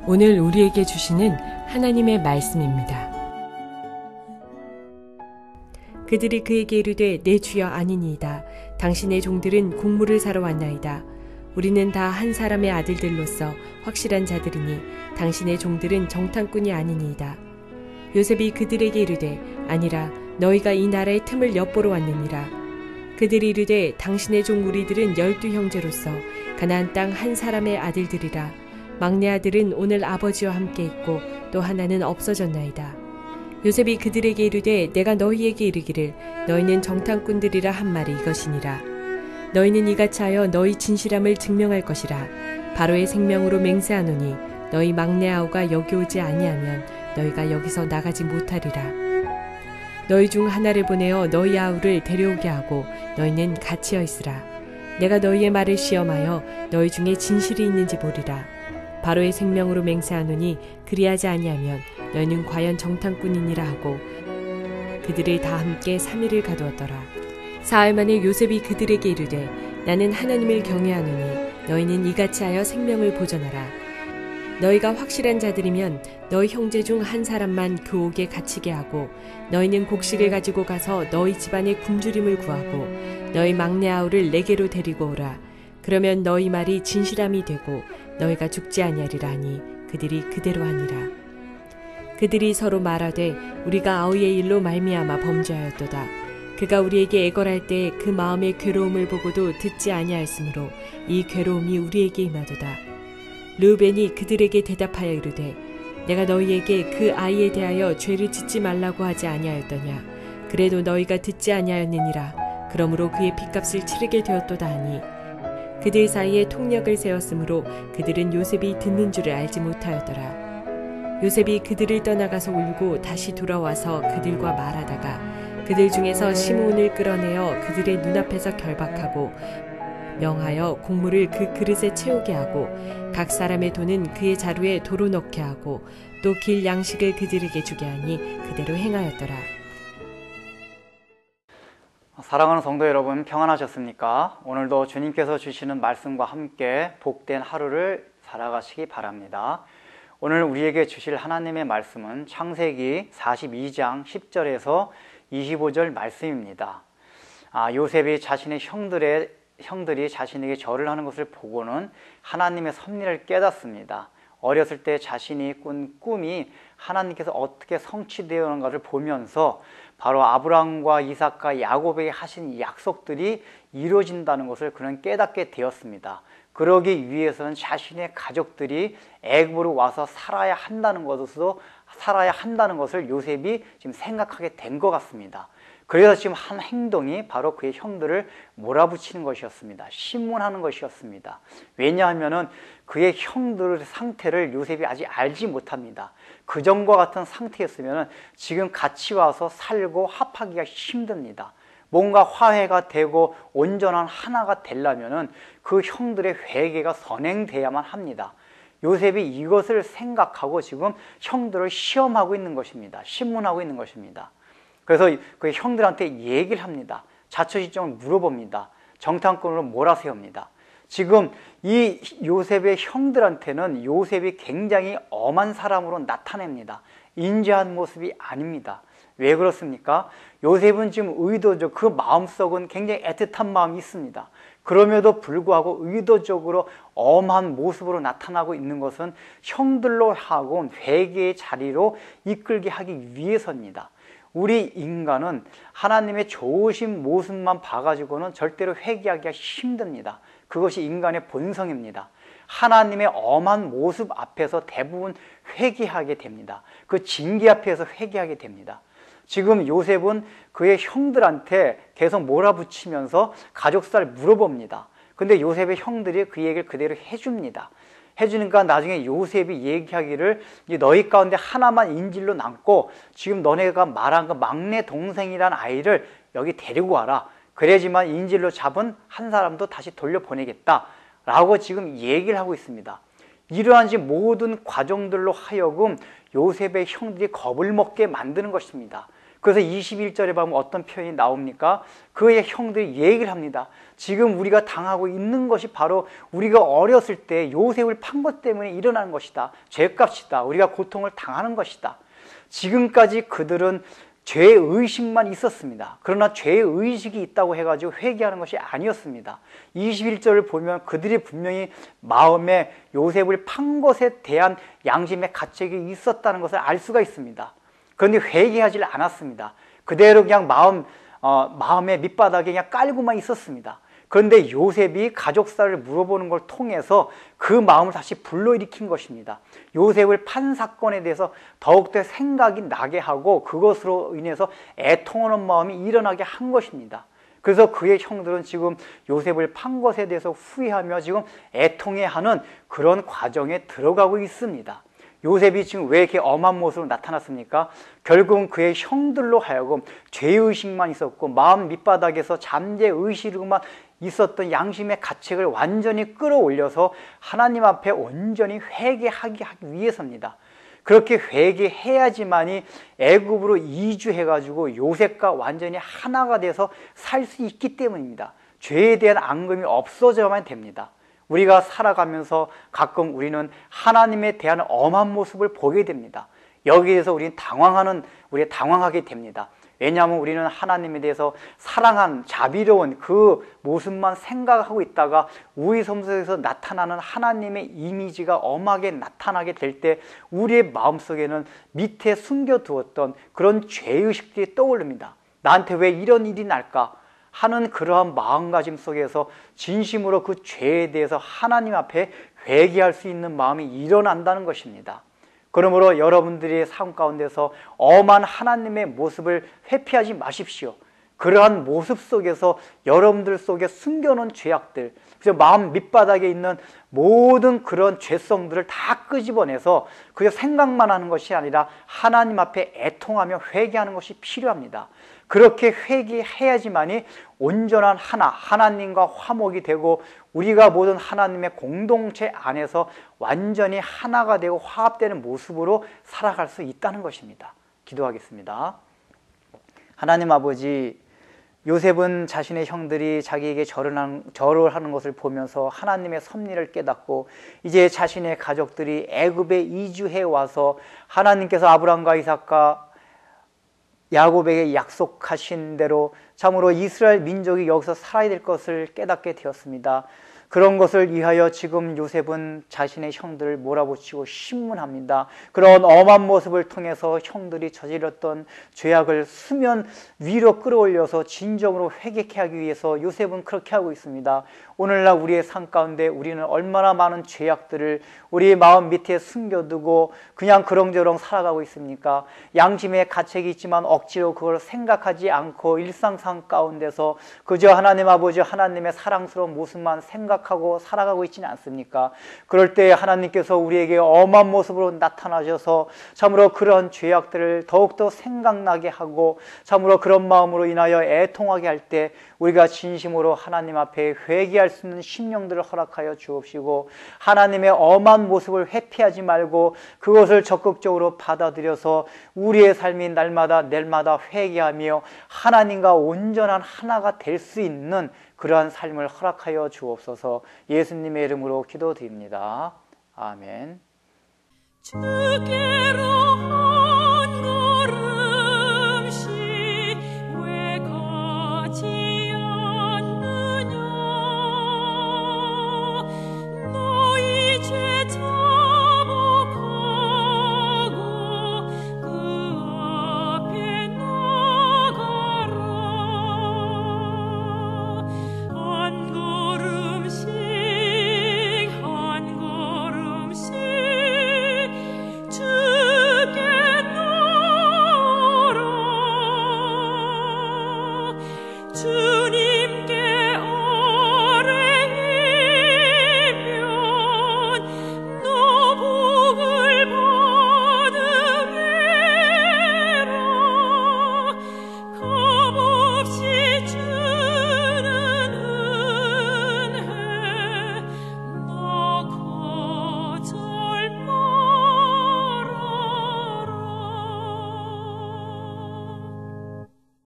오늘 우리에게 주시는 하나님의 말씀입니다. 그들이 그에게 이르되 내 주여 아니니이다. 당신의 종들은 곡물을 사러 왔나이다. 우리는 다 한 사람의 아들들로서 확실한 자들이니 당신의 종들은 정탐꾼이 아니니이다. 요셉이 그들에게 이르되 아니라 너희가 이 나라의 틈을 엿보러 왔느니라. 그들이 이르되 당신의 종 우리들은 12 형제로서 가나안 땅 한 사람의 아들들이라. 막내 아들은 오늘 아버지와 함께 있고 또 하나는 없어졌나이다. 요셉이 그들에게 이르되 내가 너희에게 이르기를 너희는 정탐꾼들이라 한 말이 이것이니라. 너희는 이같이 하여 너희 진실함을 증명할 것이라. 바로의 생명으로 맹세하노니 너희 막내 아우가 여기 오지 아니하면 너희가 여기서 나가지 못하리라. 너희 중 하나를 보내어 너희 아우를 데려오게 하고 너희는 갇히어 있으라. 내가 너희의 말을 시험하여 너희 중에 진실이 있는지 보리라. 바로의 생명으로 맹세하노니 그리하지 아니하면 너희는 과연 정탐꾼이니라 하고 그들을 다 함께 3일을 가두었더라. 사흘 만에 요셉이 그들에게 이르되 나는 하나님을 경외하노니 너희는 이같이 하여 생명을 보전하라. 너희가 확실한 자들이면 너희 형제 중 한 사람만 그 옥에 갇히게 하고 너희는 곡식을 가지고 가서 너희 집안의 굶주림을 구하고 너희 막내 아우를 내게로 데리고 오라. 그러면 너희 말이 진실함이 되고 너희가 죽지 아니하리라 하니 그들이 그대로 하니라. 그들이 서로 말하되 우리가 아우의 일로 말미암아 범죄하였도다. 그가 우리에게 애걸할 때 그 마음의 괴로움을 보고도 듣지 아니하였으므로 이 괴로움이 우리에게 임하도다. 르우벤이 그들에게 대답하여 이르되 내가 너희에게 그 아이에 대하여 죄를 짓지 말라고 하지 아니하였더냐. 그래도 너희가 듣지 아니하였느니라. 그러므로 그의 핏값을 치르게 되었도다 하니 그들 사이에 통력을 세웠으므로 그들은 요셉이 듣는 줄을 알지 못하였더라. 요셉이 그들을 떠나가서 울고 다시 돌아와서 그들과 말하다가 그들 중에서 시므온을 끌어내어 그들의 눈앞에서 결박하고 명하여 곡물을 그 그릇에 채우게 하고 각 사람의 돈은 그의 자루에 도로 넣게 하고 또 길 양식을 그들에게 주게 하니 그대로 행하였더라. 사랑하는 성도 여러분, 평안하셨습니까? 오늘도 주님께서 주시는 말씀과 함께 복된 하루를 살아가시기 바랍니다. 오늘 우리에게 주실 하나님의 말씀은 창세기 42장 10절에서 25절 말씀입니다. 요셉이 자신의 형들이 자신에게 절을 하는 것을 보고는 하나님의 섭리를 깨닫습니다. 어렸을 때 자신이 꾼 꿈이 하나님께서 어떻게 성취되었는가를 보면서 바로 아브라함과 이삭과 야곱에게 하신 이 약속들이 이루어진다는 것을 그는 깨닫게 되었습니다. 그러기 위해서는 자신의 가족들이 애굽으로 와서 살아야 한다는 것을 요셉이 지금 생각하게 된 것 같습니다. 그래서 지금 한 행동이 바로 그의 형들을 몰아붙이는 것이었습니다. 신문하는 것이었습니다. 왜냐하면 그의 형들의 상태를 요셉이 아직 알지 못합니다. 그전과 같은 상태였으면 지금 같이 와서 살고 합하기가 힘듭니다. 뭔가 화해가 되고 온전한 하나가 되려면 그 형들의 회개가 선행돼야만 합니다. 요셉이 이것을 생각하고 지금 형들을 시험하고 있는 것입니다. 신문하고 있는 것입니다. 그래서 그 형들한테 얘기를 합니다. 자초지종을 물어봅니다. 정탐꾼으로 몰아세웁니다. 지금 이 요셉의 형들한테는 요셉이 굉장히 엄한 사람으로 나타냅니다. 인자한 모습이 아닙니다. 왜 그렇습니까? 요셉은 지금 의도적 그 마음속은 굉장히 애틋한 마음이 있습니다. 그럼에도 불구하고 의도적으로 엄한 모습으로 나타나고 있는 것은 형들로 하고 회개의 자리로 이끌게 하기 위해서입니다. 우리 인간은 하나님의 좋으신 모습만 봐가지고는 절대로 회개하기가 힘듭니다. 그것이 인간의 본성입니다. 하나님의 엄한 모습 앞에서 대부분 회개하게 됩니다. 그 징계 앞에서 회개하게 됩니다. 지금 요셉은 그의 형들한테 계속 몰아붙이면서 가족사를 물어봅니다. 근데 요셉의 형들이 그 얘기를 그대로 해줍니다. 해주니까 나중에 요셉이 얘기하기를 너희 가운데 하나만 인질로 남고 지금 너네가 말한 그 막내 동생이란 아이를 여기 데리고 와라. 그래야지만 인질로 잡은 한 사람도 다시 돌려보내겠다 라고 지금 얘기를 하고 있습니다. 이러한 모든 과정들로 하여금 요셉의 형들이 겁을 먹게 만드는 것입니다. 그래서 21절에 보면 어떤 표현이 나옵니까? 그의 형들이 얘기를 합니다. 지금 우리가 당하고 있는 것이 바로 우리가 어렸을 때 요셉을 판 것 때문에 일어나는 것이다. 죄값이다. 우리가 고통을 당하는 것이다. 지금까지 그들은 죄의식만 있었습니다. 그러나 죄의식이 있다고 해가지고 회개하는 것이 아니었습니다. 21절을 보면 그들이 분명히 마음에 요셉을 판 것에 대한 양심의 가책이 있었다는 것을 알 수가 있습니다. 그런데 회개하지 않았습니다. 그대로 그냥 마음의 밑바닥에 그냥 깔고만 있었습니다. 그런데 요셉이 가족사를 물어보는 걸 통해서 그 마음을 다시 불러일으킨 것입니다. 요셉을 판 사건에 대해서 더욱더 생각이 나게 하고 그것으로 인해서 애통하는 마음이 일어나게 한 것입니다. 그래서 그의 형들은 지금 요셉을 판 것에 대해서 후회하며 지금 애통해하는 그런 과정에 들어가고 있습니다. 요셉이 지금 왜 이렇게 엄한 모습으로 나타났습니까? 결국은 그의 형들로 하여금 죄의식만 있었고 마음 밑바닥에서 잠재의식으로만 있었던 양심의 가책을 완전히 끌어올려서 하나님 앞에 온전히 회개하기 위해서입니다. 그렇게 회개해야지만이 애굽으로 이주해가지고 요셉과 완전히 하나가 돼서 살 수 있기 때문입니다. 죄에 대한 앙금이 없어져야만 됩니다. 우리가 살아가면서 가끔 우리는 하나님에 대한 엄한 모습을 보게 됩니다. 여기에서 우리는 당황하게 됩니다. 왜냐하면 우리는 하나님에 대해서 사랑한 자비로운 그 모습만 생각하고 있다가 우리 삶 속에서 나타나는 하나님의 이미지가 엄하게 나타나게 될 때 우리의 마음속에는 밑에 숨겨두었던 그런 죄의식들이 떠오릅니다. 나한테 왜 이런 일이 날까 하는 그러한 마음가짐 속에서 진심으로 그 죄에 대해서 하나님 앞에 회개할 수 있는 마음이 일어난다는 것입니다. 그러므로 여러분들의 삶 가운데서 엄한 하나님의 모습을 회피하지 마십시오. 그러한 모습 속에서 여러분들 속에 숨겨놓은 죄악들, 그래서 마음 밑바닥에 있는 모든 그런 죄성들을 다 끄집어내서 그저 생각만 하는 것이 아니라 하나님 앞에 애통하며 회개하는 것이 필요합니다. 그렇게 회개해야지만이 온전한 하나님과 화목이 되고 우리가 모든 하나님의 공동체 안에서 완전히 하나가 되고 화합되는 모습으로 살아갈 수 있다는 것입니다. 기도하겠습니다. 하나님 아버지, 요셉은 자신의 형들이 자기에게 절을 하는 것을 보면서 하나님의 섭리를 깨닫고 이제 자신의 가족들이 애굽에 이주해 와서 하나님께서 아브라함과 이삭과 야곱에게 약속하신 대로 참으로 이스라엘 민족이 여기서 살아야 될 것을 깨닫게 되었습니다. 그런 것을 위하여 지금 요셉은 자신의 형들을 몰아붙이고 신문합니다. 그런 엄한 모습을 통해서 형들이 저질렀던 죄악을 수면 위로 끌어올려서 진정으로 회개케 하기 위해서 요셉은 그렇게 하고 있습니다. 오늘날 우리의 삶 가운데 우리는 얼마나 많은 죄악들을 우리의 마음 밑에 숨겨두고 그냥 그렁저렁 살아가고 있습니까? 양심의 가책이 있지만 억지로 그걸 생각하지 않고 일상상 가운데서 그저 하나님 아버지 하나님의 사랑스러운 모습만 생각하고 살아가고 있지는 않습니까? 그럴 때 하나님께서 우리에게 엄한 모습으로 나타나셔서 참으로 그런 죄악들을 더욱더 생각나게 하고 참으로 그런 마음으로 인하여 애통하게 할 때 우리가 진심으로 하나님 앞에 회개할 수 있는 심령들을 허락하여 주옵시고 하나님의 엄한 모습을 회피하지 말고 그것을 적극적으로 받아들여서 우리의 삶이 날마다 회개하며 하나님과 온전한 하나가 될 수 있는 그러한 삶을 허락하여 주옵소서. 예수님의 이름으로 기도드립니다. 아멘. 주께로 한 걸음씩 왜 가지 않느냐 너희 죄 자복하고 그 앞에 나가라 한 걸음씩 한 걸음씩 주께 나아라 주